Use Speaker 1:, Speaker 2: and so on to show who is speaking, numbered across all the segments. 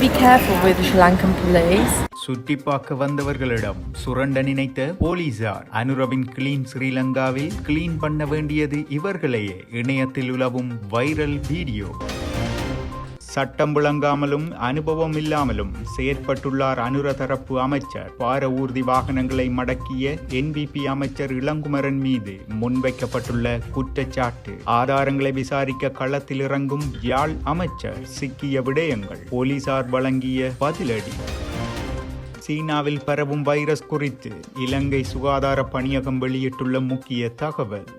Speaker 1: Be careful with Sri Lankan police.
Speaker 2: சுற்றி பார்க்க வந்தவர்களிடம் சுரண்ட நினைத்த போலீசார். அனுரவின் கிளீன் ஸ்ரீலங்காவில் கிளீன் பண்ண வேண்டியது இவர்களையே. இணையத்தில் உலவும் வைரல் வீடியோ. சட்டம் விளங்காமலும் அனுபவம் இல்லாமலும் செயற்பட்டுள்ளார் அனுர தரப்பு அமைச்சர். பார ஊர்தி வாகனங்களை மடக்கிய என்பிபி அமைச்சர் இளங்குமரன் மீது முன்வைக்கப்பட்டுள்ள குற்றச்சாட்டு. ஆதாரங்களை விசாரிக்க களத்தில் இறங்கும் யாழ் அமைச்சர். சிக்கிய விடயங்கள், போலீசார் வழங்கிய பதிலடி. சீனாவில் பரவும் வைரஸ் குறித்து இலங்கை சுகாதார பணியகம் வெளியிட்டுள்ள முக்கிய தகவல்.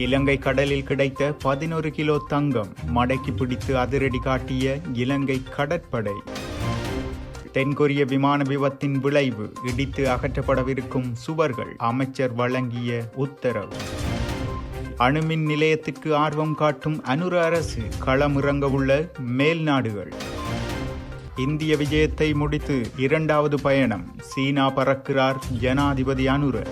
Speaker 2: இலங்கை கடலில் கிடைத்த 11 கிலோ தங்கம் மடக்கி பிடித்து அதிரடி காட்டிய இலங்கை கடற்படை. தென்கொரிய விமான விபத்தின் விளைவு, இடித்து அகற்றப்படவிருக்கும் சுவர்கள், அமைச்சர் வழங்கிய உத்தரவு. அணுமின் நிலையத்திற்கு ஆர்வம் காட்டும் அனுர அரசு, களமிறங்கவுள்ள மேல் நாடுகள். இந்திய விஜயத்தை முடித்து 2வது பயணம், சீனா பறக்கிறார் ஜனாதிபதி அனுர.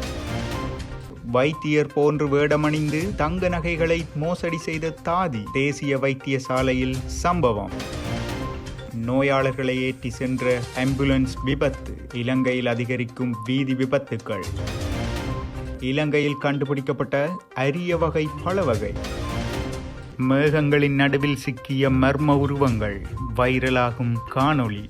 Speaker 2: வைத்தியர் போன்று வேடமணிந்து தங்க நகைகளை மோசடி செய்த தாதி, தேசிய வைத்தியசாலையில் சம்பவம். நோயாளர்களை ஏற்றி சென்ற ஆம்புலன்ஸ் விபத்து, இலங்கையில் அதிகரிக்கும் வீதி விபத்துக்கள். இலங்கையில் கண்டுபிடிக்கப்பட்ட அரிய வகை பழவகை. மேகங்களின் நடுவில் சிக்கிய மர்ம உருவங்கள், வைரலாகும் காணொளி.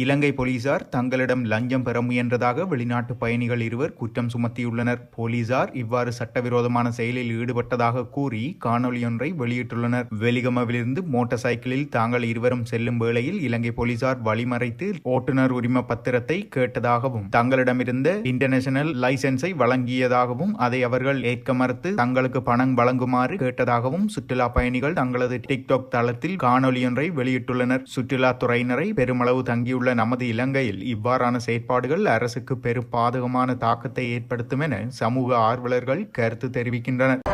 Speaker 2: இலங்கை போலீசார் தங்களிடம் லஞ்சம் பெற முயன்றதாக வெளிநாட்டு பயணிகள் இருவர் குற்றம் சுமத்தியுள்ளனர். போலீசார் இவ்வாறு சட்டவிரோதமான செயலில் ஈடுபட்டதாக கூறி காணொலியொன்றை வெளியிட்டுள்ளனர். வெலிகமவிலிருந்து மோட்டார் சைக்கிளில் தாங்கள் இருவரும் செல்லும் வேளையில் இலங்கை போலீசார் வழிமறைத்து ஓட்டுநர் உரிம பத்திரத்தை கேட்டதாகவும், தங்களிடமிருந்த இன்டர்நேஷனல் லைசன்ஸை வழங்கியதாகவும், அதை அவர்கள் ஏற்க மறுத்து தங்களுக்கு பணம் வழங்குமாறு கேட்டதாகவும் சுற்றுலா பயணிகள் தங்களது டிக்டாக் தளத்தில் காணொலியொன்றை வெளியிட்டுள்ளனர். சுற்றுலாத்துறையினரை பெருமளவு தங்கியுள்ள நமது இலங்கையில் இவ்வாறான செயற்பாடுகள் அரசுக்கு பெரும் பாதகமான தாக்கத்தை ஏற்படுத்தும் என சமூக ஆர்வலர்கள் கருத்து தெரிவிக்கின்றனர்.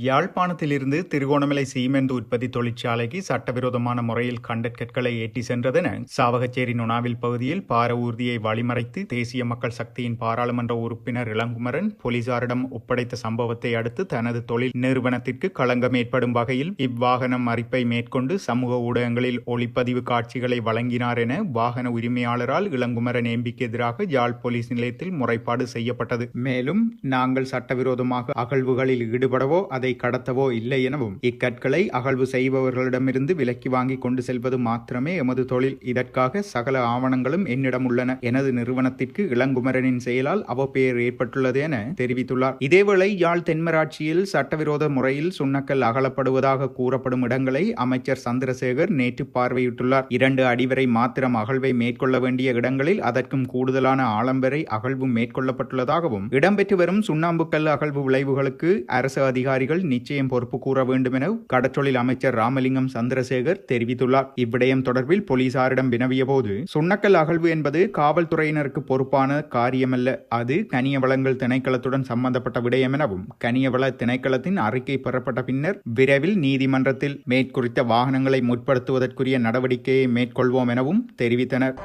Speaker 2: யாழ்ப்பாணத்திலிருந்து திருகோணமலை சீமெந்து உற்பத்தி தொழிற்சாலைக்கு சட்டவிரோதமான முறையில் கண்டற் கற்களை ஏற்றி சென்றதென சாவகச்சேரி நொனாவில் பகுதியில் பார ஊர்தியை வழிமறைத்து தேசிய மக்கள் சக்தியின் பாராளுமன்ற உறுப்பினர் இளங்குமரன் போலீசாரிடம் ஒப்படைத்த சம்பவத்தை அடுத்து தனது தொழில் நிறுவனத்திற்கு களங்கம் ஏற்படும் வகையில் இவ்வாகனம் மறிப்பை மேற்கொண்டு சமூக ஊடகங்களில் ஒளிப்பதிவு காட்சிகளை வழங்கினார் என வாகன உரிமையாளரால் இளங்குமரன் எம்பிக்கு எதிராக யாழ் போலீஸ் நிலையத்தில் முறைப்பாடு செய்யப்பட்டது. மேலும், நாங்கள் சட்டவிரோதமாக அகழ்வுகளில் ஈடுபடவோ அதை கடத்தவோ இல்லை எனவும், இக்கற்களை அகழ்வு செய்பவர்களிடமிருந்து விலக்கி வாங்கி கொண்டு செல்வது மாத்திரமே எமது தொழில். இதற்காக சகல ஆவணங்களும் என்னிடம் உள்ளன. எனது நிறுவனத்திற்கு இளங்குமரனின் செயலால் அவப்பெயர் ஏற்பட்டுள்ளது என தெரிவித்துள்ளார். இதேவேளை யாழ் தென்மராட்சியில் சட்டவிரோத முறையில் சுண்ணக்கல் அகலப்படுவதாக கூறப்படும் இடங்களை அமைச்சர் சந்திரசேகர் நேற்று பார்வையிட்டுள்ளார். 2 அடி வரை மாத்திரம் அகழ்வை மேற்கொள்ள வேண்டிய இடங்களில் அதற்கும் கூடுதலான ஆழம் வரை அகழ்வு மேற்கொள்ளப்பட்டுள்ளதாகவும், இடம்பெற்று வரும் சுண்ணாம்புக்கல் அகழ்வு விளைவுகளுக்கு அரசு அதிகாரிகள் நிச்சயம் பொறுப்பு கூற வேண்டும் என கடற்றொழில் அமைச்சர் ராமலிங்கம் சந்திரசேகர் தெரிவித்துள்ளார். இவ்விடயம் தொடர்பில் போலீசாரிடம் வினவிய போது, சுண்ணக்கல் அகழ்வு என்பது காவல்துறையினருக்கு பொறுப்பான காரியமல்ல, அது கனிய வளங்கள் திணைக்களத்துடன் சம்பந்தப்பட்ட விடயம் எனவும், கனியவள திணைக்களத்தின் அறிக்கை பெறப்பட்ட பின்னர் விரைவில் நீதிமன்றத்தில் மேற்குறித்த வாகனங்களை முற்படுத்துவதற்குரிய நடவடிக்கையை மேற்கொள்வோம் எனவும் தெரிவித்தனர்.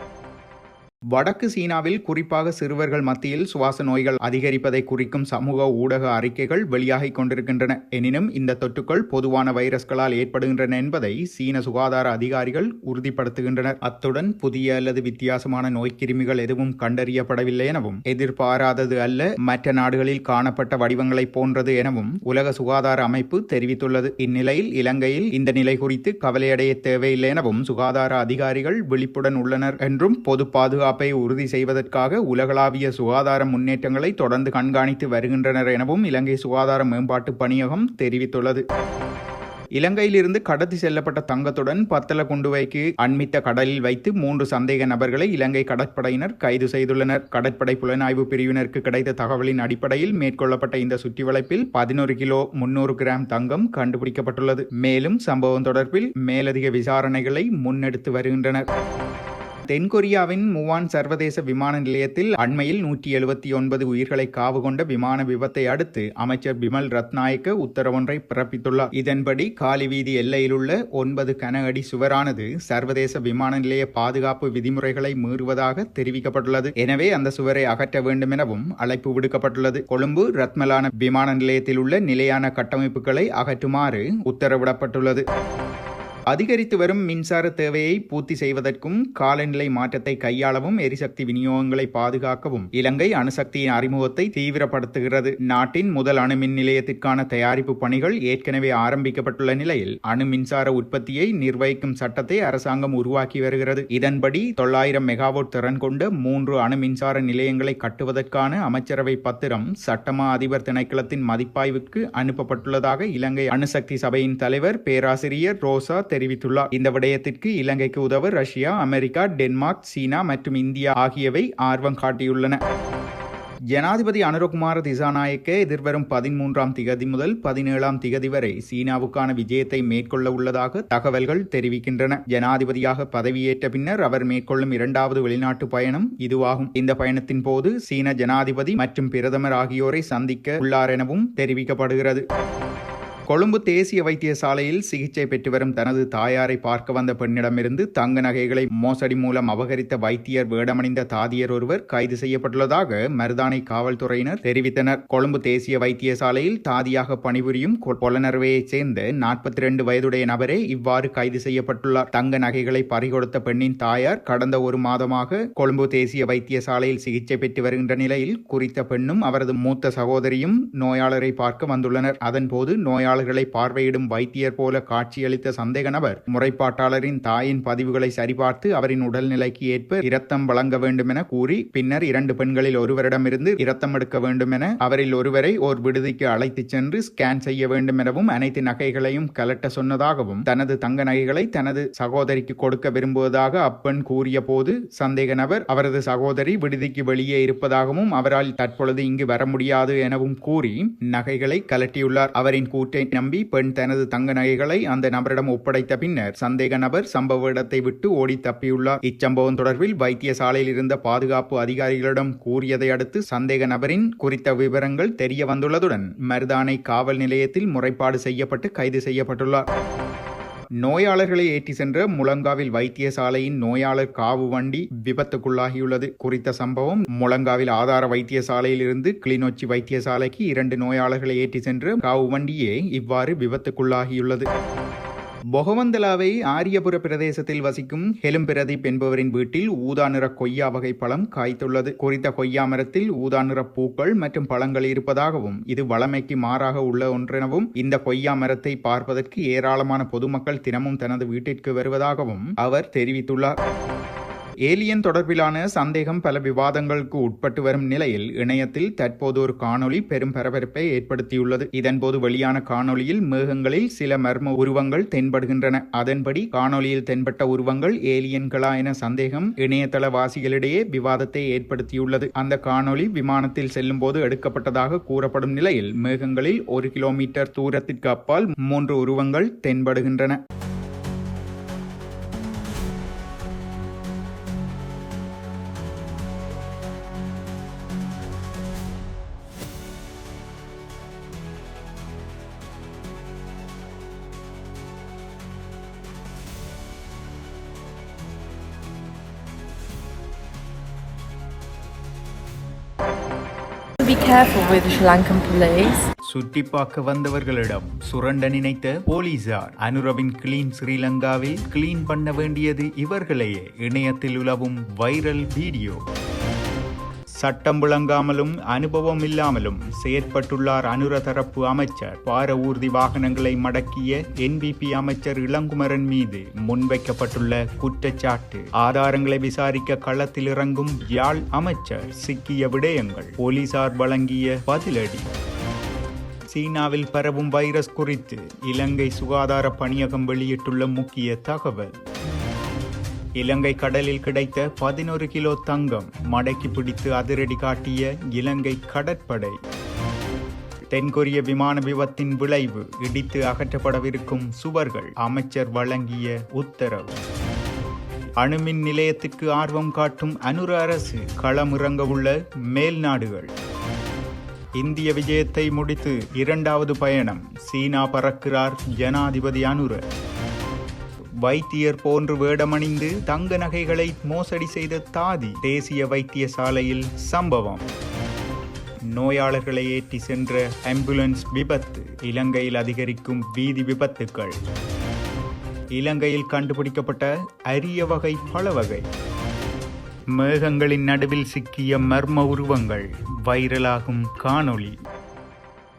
Speaker 2: வடக்கு சீனாவில் குறிப்பாக சிறுவர்கள் மத்தியில் சுவாச நோய்கள் அதிகரிப்பதை குறிக்கும் சமூக ஊடக அறிக்கைகள் வெளியாகிக் கொண்டிருக்கின்றன. எனினும் இந்த தொற்றுக்கள் பொதுவான வைரஸ்களால் ஏற்படுகின்றன என்பதை சீன சுகாதார அதிகாரிகள் உறுதிப்படுத்துகின்றனர். அத்துடன் புதிய அல்லது வித்தியாசமான நோய்க்கிருமிகள் எதுவும் கண்டறியப்படவில்லை எனவும், எதிர்பாராதது அல்ல, மற்ற நாடுகளில் காணப்பட்ட வடிவங்களை போன்றது எனவும் உலக சுகாதார அமைப்பு தெரிவித்துள்ளது. இந்நிலையில் இலங்கையில் இந்த நிலை குறித்து கவலையடைய தேவையில்லை எனவும் சுகாதார அதிகாரிகள் விழிப்புடன் உள்ளனர் என்றும், பொது பாதுகாப்பு உறுதி செய்வதற்காக உலகளாவிய சுகாதார முன்னேற்றங்களை தொடர்ந்து கண்காணித்து வருகின்றனர் எனவும் இலங்கை சுகாதார மேம்பாட்டு பணியகம் தெரிவித்துள்ளது. இலங்கையிலிருந்து கடத்தி செல்லப்பட்ட தங்கத்துடன் பத்தல குண்டுவைக்கு அண்மித்த கடலில் வைத்து 3 சந்தேக நபர்களை இலங்கை கடற்படையினர் கைது செய்துள்ளனர். கடற்படை புலனாய்வு பிரிவினருக்கு கிடைத்த தகவலின் அடிப்படையில் மேற்கொள்ளப்பட்ட இந்த சுற்றிவளைப்பில் 11 கிலோ 300 கிராம் தங்கம் கண்டுபிடிக்கப்பட்டுள்ளது. மேலும் சம்பவம் தொடர்பில் மேலதிக விசாரணைகளை முன்னெடுத்து வருகின்றனர். தென்கொரியாவின் முவான் சர்வதேச விமான நிலையத்தில் அண்மையில் 179 உயிர்களை காவு கொண்ட விமான விபத்தை அடுத்து அமைச்சர் பிமல் ரத்நாயக்க உத்தரவொன்றை பிறப்பித்துள்ளார். இதன்படி காலி வீதி எல்லையில் உள்ள 9 கன அடி சுவரானது சர்வதேச விமான நிலைய பாதுகாப்பு விதிமுறைகளை மீறுவதாக தெரிவிக்கப்பட்டுள்ளது. எனவே அந்த சுவரை அகற்ற வேண்டும் எனவும் அழைப்பு விடுக்கப்பட்டுள்ளது. கொழும்பு ரத்மலான விமான நிலையத்தில் உள்ள நிலையான கட்டமைப்புகளை அகற்றுமாறு உத்தரவிடப்பட்டுள்ளது. அதிகரித்து வரும் மின்சார தேவையை பூர்த்தி செய்வதற்கும் காலநிலை மாற்றத்தை கையாளவும் எரிசக்தி விநியோகங்களை பாதுகாக்கவும் இலங்கை அணுசக்தியின் அறிமுகத்தை தீவிரப்படுத்துகிறது. நாட்டின் முதல் அணு மின் நிலையத்திற்கான தயாரிப்பு பணிகள் ஏற்கனவே ஆரம்பிக்கப்பட்டுள்ள நிலையில் அணு மின்சார உற்பத்தியை நிர்வகிக்கும் சட்டத்தை அரசாங்கம் உருவாக்கி வருகிறது. இதன்படி 900 மெகாவாட் திறன் கொண்ட 3 அணு மின்சார நிலையங்களை கட்டுவதற்கான அமைச்சரவை பத்திரம் சட்டமா அதிபர் திணைக்களத்தின் மதிப்பாய்வுக்கு அனுப்பப்பட்டுள்ளதாக இலங்கை அணுசக்தி சபையின் தலைவர் பேராசிரியர் ரோசா தெரிவித்துள்ளார். இந்த விடயத்திற்கு இலங்கைக்கு உதவ ரஷ்யா, அமெரிக்கா, டென்மார்க், சீனா மற்றும் இந்தியா ஆகியவை ஆர்வம் காட்டியுள்ளன. ஜனாதிபதி அனுரகுமார திசாநாயக்க எதிர்வரும் 13ஆம் திகதி முதல் 17ஆம் திகதி வரை சீனாவுக்கான விஜயத்தை மேற்கொள்ள உள்ளதாக தகவல்கள் தெரிவிக்கின்றன. ஜனாதிபதியாக பதவியேற்ற பின்னர் அவர் மேற்கொள்ளும் 2வது வெளிநாட்டு பயணம் இதுவாகும். இந்த பயணத்தின் போது சீன ஜனாதிபதி மற்றும் பிரதமர் ஆகியோரை சந்திக்க உள்ளார் எனவும் தெரிவிக்கப்படுகிறது. கொழும்பு தேசிய வைத்தியசாலையில் சிகிச்சை பெற்று வரும் தனது தாயாரை பார்க்க வந்த பெண்ணிடமிருந்து தங்க நகைகளை மோசடி மூலம் அபகரித்த வைத்தியர் வேடமணிந்த தாதியர் ஒருவர் கைது செய்யப்பட்டுள்ளதாக மருதானை காவல்துறையினர் தெரிவித்தனர். கொழும்பு தேசிய வைத்தியசாலையில் தாதியாக பணிபுரியும் பொலனர்வையைச் சேர்ந்த 42 வயதுடைய நபரே இவ்வாறு கைது செய்யப்பட்டுள்ளார். தங்க நகைகளை பறிகொடுத்த பெண்ணின் தாயார் கடந்த 1 மாதமாக கொழும்பு தேசிய வைத்தியசாலையில் சிகிச்சை பெற்று வருகின்ற நிலையில் குறித்த பெண்ணும் அவரது மூத்த சகோதரியும் நோயாளரை பார்க்க வந்துள்ளனர். அதன்போது நோயாளர்களை பார்வையிடும் வைத்தியர் போல காட்சியளித்த சந்தேக நபர் முறைப்பாட்டாளரின் தாயின் பதிவுகளை சரிபார்த்து அவரின் உடல்நிலைக்கு ஏற்ப இரத்தம் வழங்க வேண்டும் என கூறி பின்னர் 2 பெண்களில் ஒருவரிடமிருந்து இரத்தம் எடுக்க வேண்டும் என அவரில் ஒருவரை ஓர் விடுதிக்கு அழைத்துச் சென்று ஸ்கேன் செய்ய வேண்டும் எனவும் அனைத்து நகைகளையும் கலட்ட சொன்னதாகவும் தனது தங்க நகைகளை தனது சகோதரிக்கு கொடுக்க விரும்புவதாக அப்பெண் கூறிய போது சந்தேக நபர் அவரது சகோதரி விடுதிக்கு வெளியே இருப்பதாகவும் அவரால் தற்பொழுது இங்கு வர முடியாது எனவும் கூறி நகைகளை கலட்டியுள்ளார். அவரின் கூற்றை நம்பி பெண் தனது தங்க நகைகளை அந்த நபரிடம் ஒப்படைத்த பின்னர் சந்தேக நபர் சம்பவ இடத்தை விட்டு ஓடி தப்பியுள்ளார். இச்சம்பவம் தொடர்பில் வைத்தியசாலையில் இருந்த பாதுகாப்பு அதிகாரிகளிடம் கூறியதை அடுத்து சந்தேக நபரின் குறித்த விவரங்கள் தெரிய வந்துள்ளதுடன் மருதானை காவல் நிலையத்தில் முறைப்பாடு செய்யப்பட்டு கைது செய்யப்பட்டுள்ளார். நோயாளர்களை ஏற்றி சென்ற முழங்காவில் வைத்தியசாலையின் நோயாளர் காவு வண்டி விபத்துக்குள்ளாகியுள்ளது. குறித்த சம்பவம் முழங்காவில் ஆதார வைத்தியசாலையில் இருந்து கிளிநொச்சி வைத்தியசாலைக்கு 2 நோயாளர்களை ஏற்றி சென்ற காவு வண்டியே இவ்வாறு விபத்துக்குள்ளாகியுள்ளது. பொகவந்தலாவை ஆரியபுர பிரதேசத்தில் வசிக்கும் ஹெலும் பிரதீப் என்பவரின் வீட்டில் ஊதா நிற கொய்யா வகை பழம் காய்த்துள்ளது. குறித்த கொய்யா மரத்தில் ஊதா நிற பூக்கள் மற்றும் பழங்கள் இருப்பதாகவும் இது வளமைக்கு மாறாக உள்ள ஒன்றெனவும் இந்த கொய்யா மரத்தை பார்ப்பதற்கு ஏராளமான பொதுமக்கள் தினமும் தனது வீட்டிற்கு வருவதாகவும் அவர் தெரிவித்துள்ளார். ஏலியன் தொடர்பிலான சந்தேகம் பல விவாதங்களுக்கு உட்பட்டு வரும் நிலையில் இணையத்தில் தற்போது ஒரு காணொளி பெரும் பரபரப்பை ஏற்படுத்தியுள்ளது. இதன்போது வெளியான காணொளியில் மேகங்களில் சில மர்ம உருவங்கள் தென்படுகின்றன. அதன்படி காணொளியில் தென்பட்ட உருவங்கள் ஏலியன்களா என சந்தேகம் இணையதளவாசிகளிடையே விவாதத்தை ஏற்படுத்தியுள்ளது. அந்த காணொளி விமானத்தில் செல்லும் போது எடுக்கப்பட்டதாக கூறப்படும் நிலையில் மேகங்களில் 1 கிலோமீட்டர் தூரத்திற்கு அப்பால் 3 உருவங்கள் தென்படுகின்றன.
Speaker 1: Be careful with Sri Lankan police.
Speaker 2: சுற்றி பார்க்க வந்தவர்களிடம் சுரண்ட நினைத்த போலீசார். அனுரவின் கிளீன் ஸ்ரீலங்காவில் கிளீன் பண்ண வேண்டியது இவர்களையே. இணையத்தில் உலவும் வைரல் வீடியோ. சட்டம் விளங்காமலும் அனுபவம் இல்லாமலும் செயற்பட்டுள்ளார் அனுர தரப்பு அமைச்சர். பார ஊர்தி வாகனங்களை மடக்கிய NBP அமைச்சர் இளங்குமரன் மீது முன்வைக்கப்பட்டுள்ள குற்றச்சாட்டு. ஆதாரங்களை விசாரிக்க களத்தில் இறங்கும் யாழ் அமைச்சர். சிக்கிய விடயங்கள். போலீசார் வழங்கிய பதிலடி. சீனாவில் பரவும் வைரஸ் குறித்து இலங்கை சுகாதார பணியகம் வெளியிட்டுள்ள முக்கிய தகவல். இலங்கை கடலில் கிடைத்த 11 கிலோ தங்கம் மடக்கி பிடித்து அதிரடி காட்டிய இலங்கை கடற்படை. தென்கொரிய விமான விபத்தின் விளைவு. இடித்து அகற்றப்படவிருக்கும் சுவர்கள். அமைச்சர் வழங்கிய உத்தரவு. அணுமின் நிலையத்திற்கு ஆர்வம் காட்டும் அனுர அரசு. களமிறங்கவுள்ள மேல் நாடுகள். இந்திய விஜயத்தை முடித்து 2வது பயணம். சீனா பறக்கிறார் ஜனாதிபதி அனுர. வைத்தியர் போன்று வேடமணிந்து தங்க நகைகளை மோசடி செய்த தாதி. தேசிய வைத்தியசாலையில் சம்பவம். நோயாளர்களை ஏற்றி சென்ற ஆம்புலன்ஸ் விபத்து. இலங்கையில் அதிகரிக்கும் வீதி விபத்துக்கள். இலங்கையில் கண்டுபிடிக்கப்பட்ட அரிய வகை பழவகை. மேகங்களின் நடுவில் சிக்கிய மர்ம உருவங்கள், வைரலாகும் காணொளி.